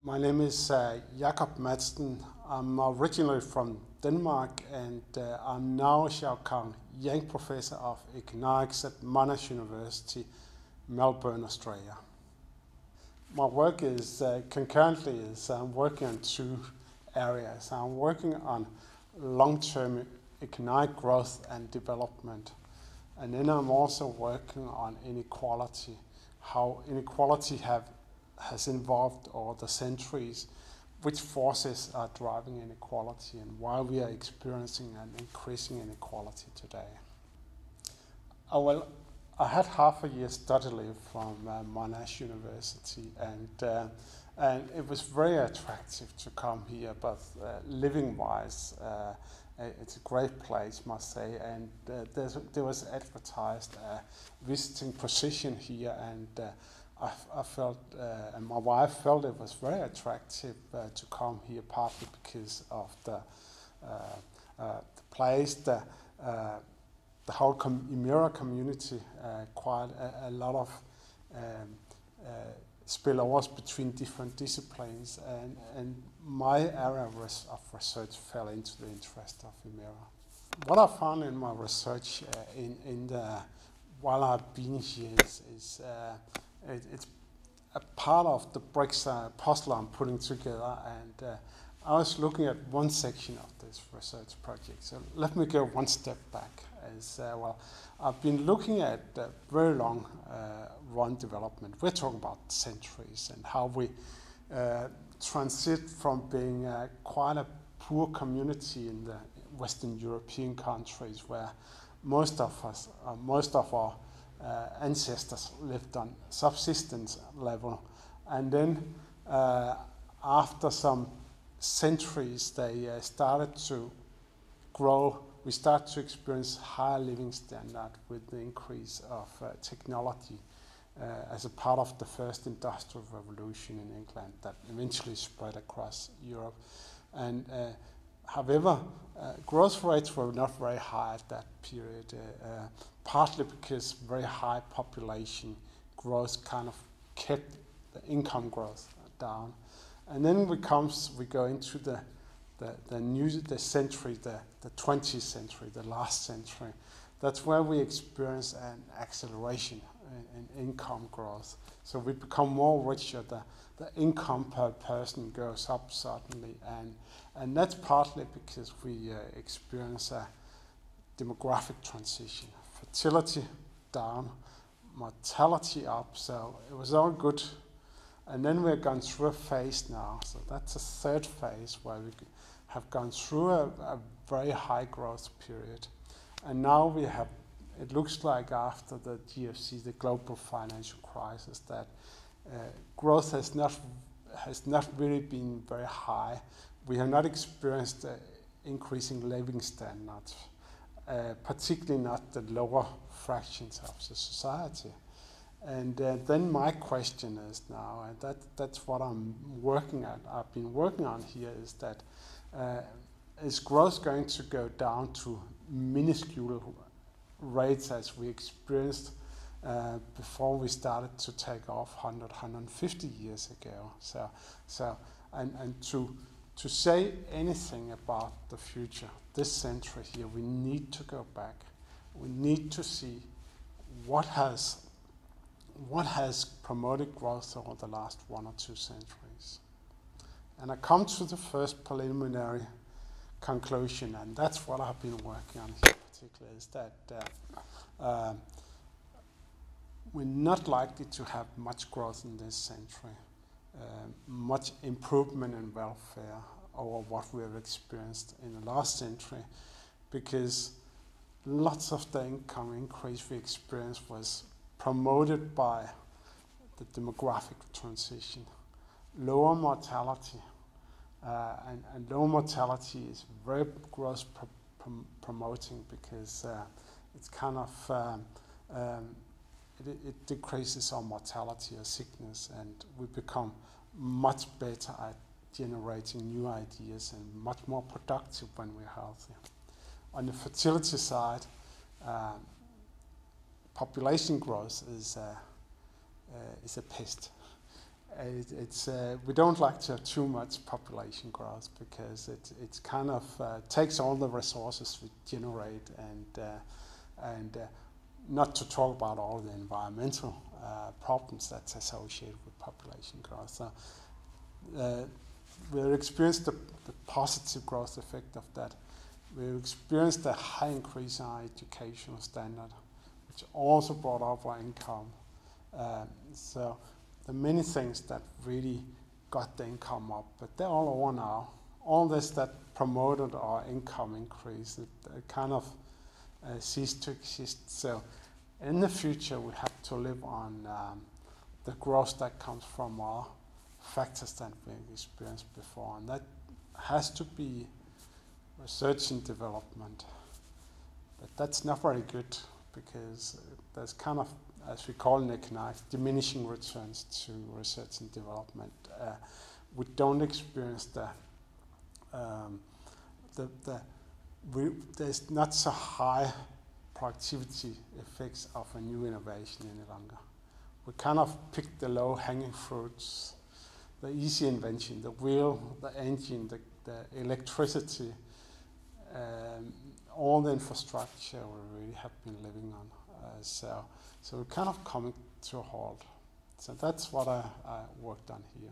My name is Jakob Madsen. I'm originally from Denmark and I'm now Jakob Young Professor of Economics at Monash University, Melbourne, Australia. My work is concurrently I'm working on two areas. I'm working on long-term economic growth and development, and then I'm also working on inequality, how inequality has evolved over the centuries, which forces are driving inequality, and why we are experiencing an increasing inequality today. I had half a year study leave from Monash University, and it was very attractive to come here, but living-wise, it's a great place, must say, and there was advertised a visiting position here, and I felt, and my wife felt it was very attractive to come here, partly because of the place, the whole IMéRA community, quite a lot of spillovers between different disciplines, and my area of research fell into the interest of IMéRA. What I found in my research while I've been here is it's a part of the bricks puzzle I'm putting together, and I was looking at one section of this research project. So let me go one step back. I've been looking at very long run development. We're talking about centuries, and how we transit from being quite a poor community in the Western European countries, where most of our ancestors lived on subsistence level, and then after some centuries they started to grow. We start to experience higher living standard with the increase of technology as a part of the first industrial revolution in England that eventually spread across Europe. And however, growth rates were not very high at that period, partly because very high population growth kind of kept the income growth down. And then we go into the century, the 20th century, the last century. That's where we experience an acceleration in income growth. So we become more richer. The income per person goes up suddenly, and that's partly because we experience a demographic transition. Fertility down, mortality up, so it was all good. And then we've gone through a phase now, so that's a third phase where we have gone through a very high growth period. And now it looks like after the GFC, the global financial crisis, that growth has not really been very high. We have not experienced increasing living standards, particularly not the lower fractions of the society. And then my question is now, and that's what I've been working on here, is that is growth going to go down to minuscule rates as we experienced before we started to take off 150 years ago? And to say anything about the future, this century here, we need to go back. We need to see what has promoted growth over the last 1 or 2 centuries. And I come to the first preliminary conclusion, and that's what I've been working on here particularly, is that we're not likely to have much growth in this century, much improvement in welfare over what we have experienced in the last century, because lots of the income increase we experienced was promoted by the demographic transition. Lower mortality, and lower mortality is very growth promoting, because it's kind of it decreases our mortality or sickness, and we become much better at generating new ideas and much more productive when we're healthy. On the fertility side, population growth is a pest. we don't like to have too much population growth because it's kind of takes all the resources we generate and not to talk about all the environmental problems that's associated with population growth. So we've experienced the positive growth effect of that. We've experienced a high increase in our educational standard, which also brought up our income. So there are many things that really got the income up, but they're all over now. All this that promoted our income increase, it kind of ceased to exist. So in the future, we have to live on the growth that comes from our factors that we've experienced before, and that has to be research and development. But that's not very good because there's kind of, as we call in economics, diminishing returns to research and development. We don't experience there's not so high productivity effects of a new innovation any longer. We kind of pick the low-hanging fruits, the easy invention, the wheel, the engine, the electricity, all the infrastructure we really have been living on. So we're kind of coming to a halt. So that's what I worked on here.